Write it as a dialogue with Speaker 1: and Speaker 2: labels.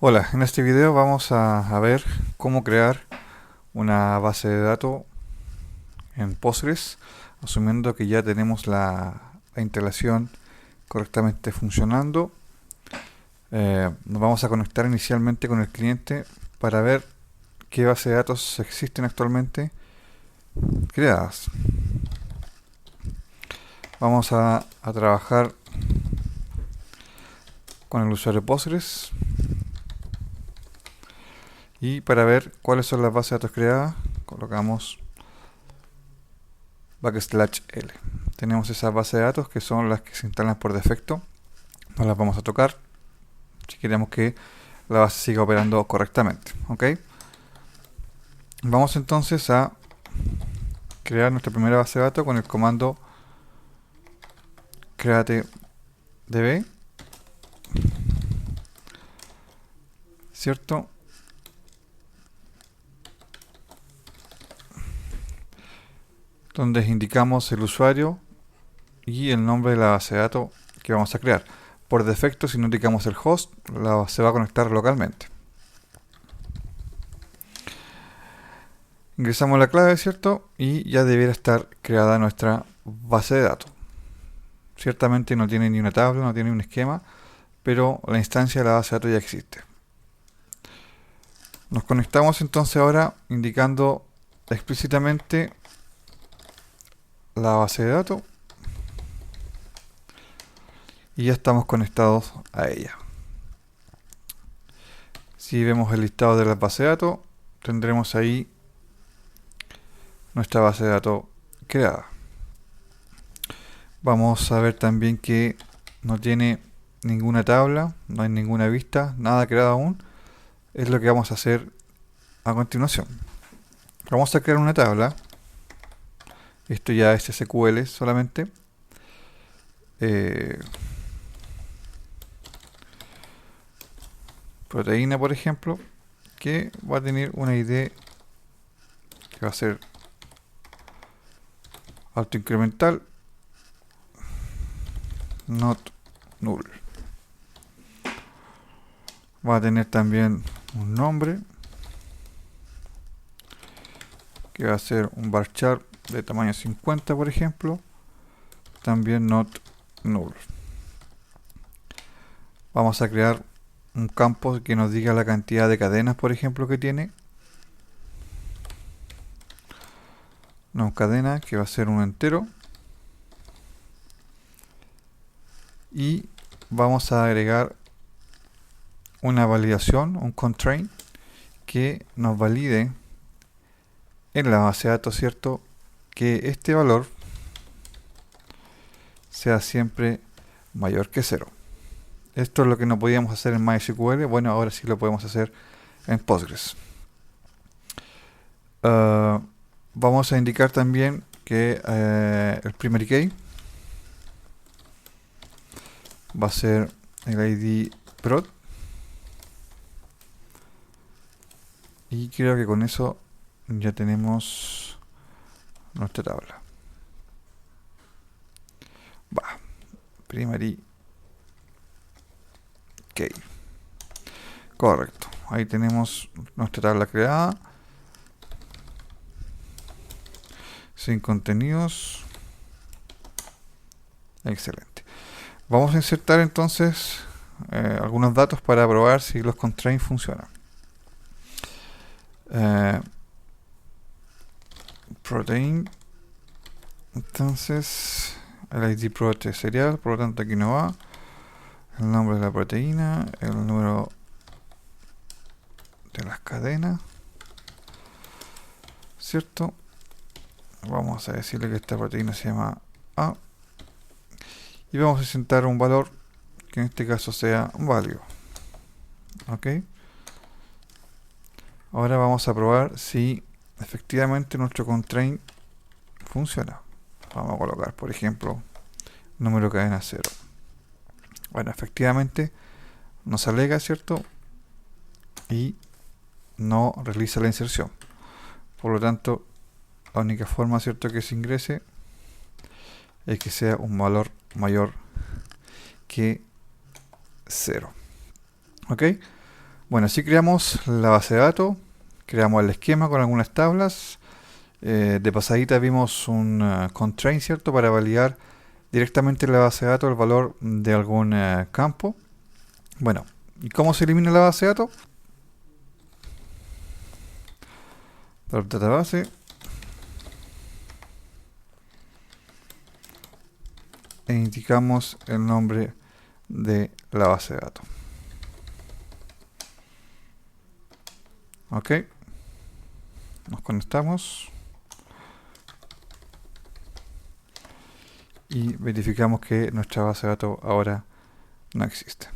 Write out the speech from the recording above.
Speaker 1: Hola, en este video vamos a ver cómo crear una base de datos en Postgres, asumiendo que ya tenemos la instalación correctamente funcionando. Nos vamos a conectar inicialmente con el cliente para ver qué base de datos existen actualmente creadas. Vamos a trabajar con el usuario Postgres y para ver cuáles son las bases de datos creadas colocamos \l. Tenemos esas bases de datos que son las que se instalan por defecto. No las vamos a tocar si queremos que la base siga operando correctamente. ¿Ok? Vamos entonces a crear nuestra primera base de datos con el comando createdb, ¿cierto? Donde indicamos el usuario y el nombre de la base de datos que vamos a crear. Por defecto, si no indicamos el host, se va a conectar localmente. Ingresamos la clave, ¿cierto? Y ya debiera estar creada nuestra base de datos. Ciertamente no tiene ni una tabla, no tiene un esquema, pero la instancia de la base de datos ya existe. Nos conectamos entonces ahora indicando explícitamente la base de datos y ya estamos conectados a ella. Si vemos el listado de las bases de datos, tendremos ahí nuestra base de datos creada. Vamos a ver también que no tiene ninguna tabla, no hay ninguna vista, nada creado aún. Es lo que vamos a hacer a continuación. Vamos a crear una tabla. Esto ya es SQL solamente. Proteína, por ejemplo, que va a tener una ID que va a ser autoincremental, not null. Va a tener también un nombre que va a ser un varchar de tamaño 50, por ejemplo, también not null. Vamos a crear un campo que nos diga la cantidad de cadenas, por ejemplo, que tiene. Una cadena que va a ser un entero. Y vamos a agregar una validación, un constraint, que nos valide en la base de datos, ¿cierto? Que este valor sea siempre mayor que 0. Esto es lo que no podíamos hacer en MySQL. Bueno, ahora sí lo podemos hacer en Postgres. Vamos a indicar también que el primary key va a ser el ID prod. Y creo que con eso ya tenemos nuestra tabla. Primary key. Correcto. Ahí tenemos nuestra tabla creada. Sin contenidos. Excelente. Vamos a insertar entonces algunos datos para probar si los constraints funcionan. Protein. Entonces, el ID prot es serial, por lo tanto aquí no va. El nombre de la proteína, el número de las cadenas, ¿cierto? Vamos a decirle que esta proteína se llama A. Y vamos a insertar un valor que en este caso sea un válido. ¿Ok? Ahora vamos a probar si efectivamente nuestro constraint funciona. Vamos a colocar, por ejemplo, número de cadena 0. Bueno, efectivamente nos alega, ¿cierto? Y no realiza la inserción. Por lo tanto, la única forma, ¿cierto?, que se ingrese es que sea un valor mayor que 0. ¿Ok? Bueno, así creamos la base de datos, creamos el esquema con algunas tablas. De pasadita vimos un constraint, ¿cierto? Para validar directamente en la base de datos el valor de algún campo. Bueno, ¿y cómo se elimina la base de datos? Database. E indicamos el nombre de la base de datos. Ok. Nos conectamos. Y verificamos que nuestra base de datos ahora no existe.